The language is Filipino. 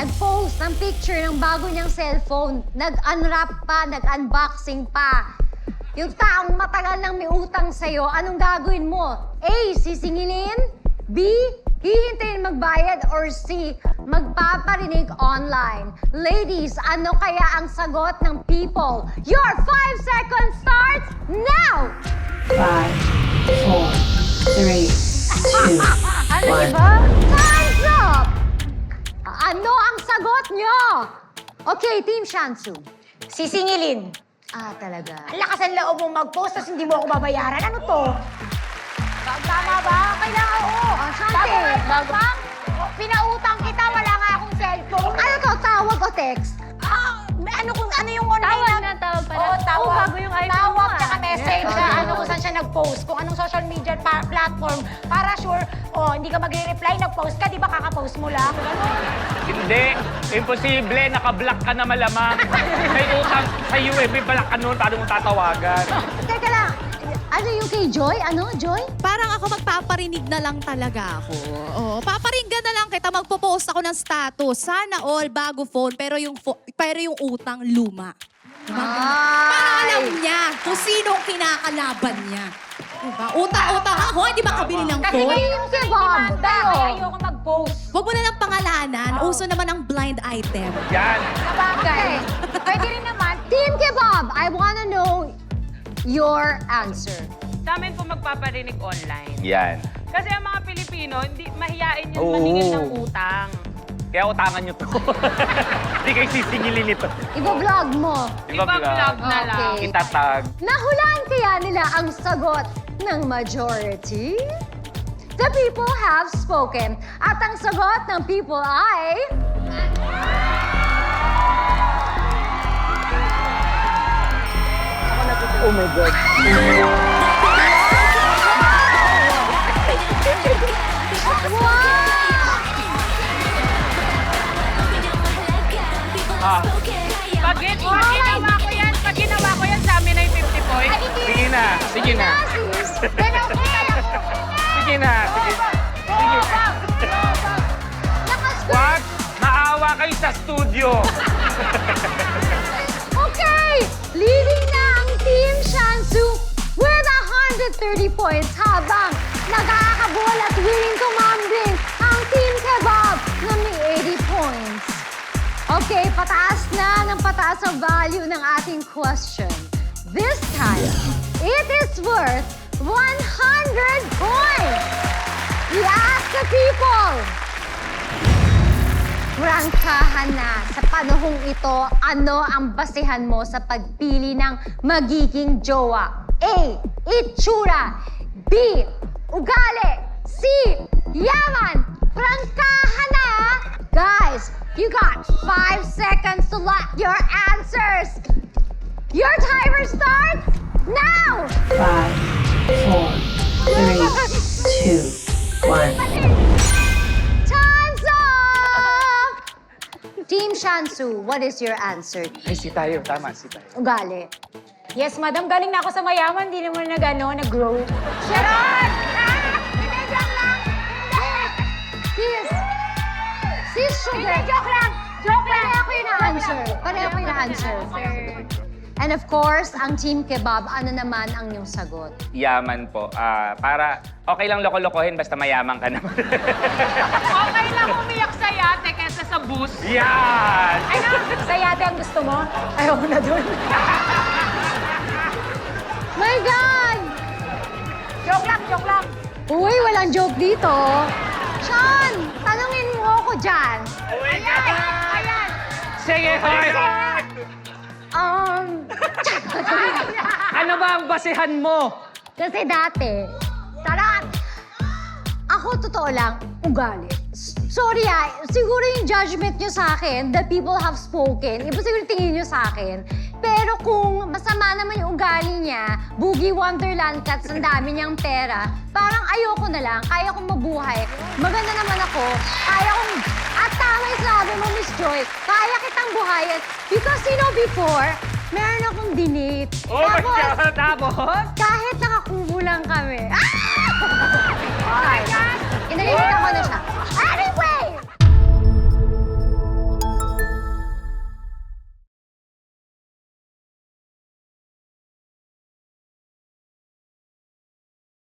nag-post ng picture ng bago niyang cellphone. Nag-unwrap pa, nag-unboxing pa. Yung taong matagal nang may utang sa'yo, anong gagawin mo? A. Sisingilin? B. Hihintayin magbayad? Or C. Magpaparinig online? Ladies, ano kaya ang sagot ng people? Your 5 seconds starts now! 5, 4, 3, 2, Ano 1. ba? Time's up! Ano ang sagot nyo? Okay, Team Shansu. Sisingilin. Ah, talaga. Ang lakas ang loob mong mag-post tapos hindi mo ako babayaran. Ano to? Tama ba? Kailangan, oo. Shanti. Pinautang kita, wala nga akong cellphone. Ano to? Tawag o text? Ano yung online Tawag na, tawag pala. Oo, tawag. Oo, bago yung iPhone Tawag, mo, ah. tsaka message sa kung saan siya nag-post, kung anong social media platform, para sure, hindi ka magre-reply, nag-post ka, di ba kaka-post mo lang? Hindi. Imposible. Naka-block ka na malamang. May utang sa iyo eh. May block ka nun. Paano mo tatawagan? Teka lang. Ano yung kay Joy? Ano, Joy? Parang ako magpaparinig na lang talaga ako. Oo, paparinggan na lang kita. Magpo-post ako ng status. Sana all bago phone, pero yung utang luma. Para alam niya kung sino ang kinakalaban niya. Diba? Utang-utang ako, hindi ba kabili ng Kasi phone? ngayon Yung kebab. kaya ayoko mag-post. Huwag mo na lang pangalanan. Uso naman ang blind item. Yan. Sabagay. Pwede rin naman. Team Kebab, I wanna know your answer. Sa amin po magpaparinig online. Yan. Kasi ang mga Pilipino, hindi mahiyain yung Oo. maningil ng utang. Kaya utangan nyo to. Hindi kayo sisingilin ito. Iba-vlog mo. Iba-vlog na lang. Okay. Itatag. Nahulaan kaya nila ang sagot ng majority? The people have spoken. At ang sagot ng people ay... Oh my God. Ah, Pag ginawa ko yan, sa amin ay 50 points. sige na. Sige na. Sige na. Sige na. What? Maawa kayo sa studio. Okay! Leading na ang Team Shansu with 130 points habang nakakabol at willing tumambling ang Team Kebab na may 80 points. Okay, pataas na ng pataas ang value ng ating question. This time, it is worth 100 points! We ask the people! Prangkahan na sa panahong ito, ano ang basehan mo sa pagpili ng magiging jowa? A. Itsura. B. Ugali. C. Yaman. Prangkahan na! Guys, you got 5 seconds to lock your answers. Your timer starts now! 5, 4, 3, 2, 1. Time's up! Team Shansu, what is your answer? Ay, si tayo. Tama, si tayo. Ugali. Yes, madam. Galing na ako sa mayaman. Hindi naman nag-grow. Charot! Hindi, joke lang! Sis Sugar. Hindi, joke lang! Joke lang! Pareho ko yung na-answer. Pareho ko yung na-answer. And of course, ang Team Kebab, ano naman ang iyong sagot? Yaman po. Para okay lang loko-lokohin basta mayaman ka naman. Okay lang umiyak sa yate kesa sa bus. Yan! Ano? Sa yate ang gusto mo? Ayaw mo na dun. My God! Joke lang, joke lang. Uy, walang joke dito. Sean, tanungin mo ako dyan. Ayan! Sige, hoy! Ano ba ang basehan mo? Kasi dati, tarat! Ako, totoo lang, ugali. Sorry siguro yung judgment nyo sa akin, the people have spoken, iba siguro tingin nyo sa akin. Pero kung masama naman yung ugali niya, boogie wonderland cats, ang dami niyang pera, parang ayoko na lang, kaya kong mabuhay. Maganda naman ako, kaya kong, at tama yung sabi mo, Miss Joy, kaya kitang buhayin. Because you know before, meron akong dinate. Oh my God! Tapos? Kahit nakakubo lang kami. Ah!